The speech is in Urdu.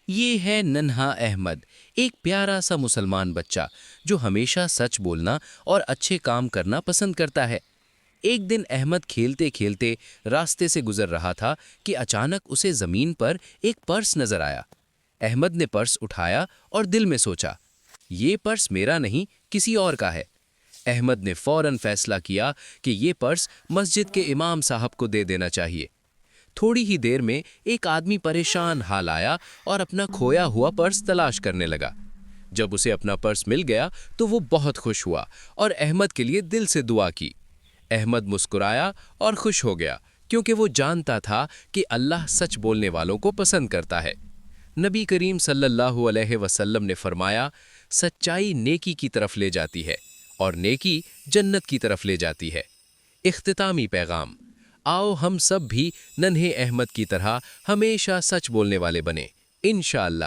یہ ہے ننہا احمد، ایک پیارا سا مسلمان بچہ جو ہمیشہ سچ بولنا اور اچھے کام کرنا پسند کرتا ہے۔ ایک دن احمد کھیلتے کھیلتے راستے سے گزر رہا تھا کہ اچانک اسے زمین پر ایک پرس نظر آیا۔ احمد نے پرس اٹھایا اور دل میں سوچا، یہ پرس میرا نہیں، کسی اور کا ہے۔ احمد نے فوراً فیصلہ کیا کہ یہ پرس مسجد کے امام صاحب کو دے دینا چاہیے۔ تھوڑی ہی دیر میں ایک آدمی پریشان حال آیا اور اپنا کھویا ہوا پرس تلاش کرنے لگا۔ جب اسے اپنا پرس مل گیا تو وہ بہت خوش ہوا اور احمد کے لیے دل سے دعا کی۔ احمد مسکرایا اور خوش ہو گیا کیونکہ وہ جانتا تھا کہ اللہ سچ بولنے والوں کو پسند کرتا ہے۔ نبی کریم صلی اللہ علیہ وسلم نے فرمایا، سچائی نیکی کی طرف لے جاتی ہے اور نیکی جنت کی طرف لے جاتی ہے۔ اختتامی پیغام: آؤ ہم سب بھی ننھے احمد کی طرح ہمیشہ سچ بولنے والے بنیں، انشاءاللہ۔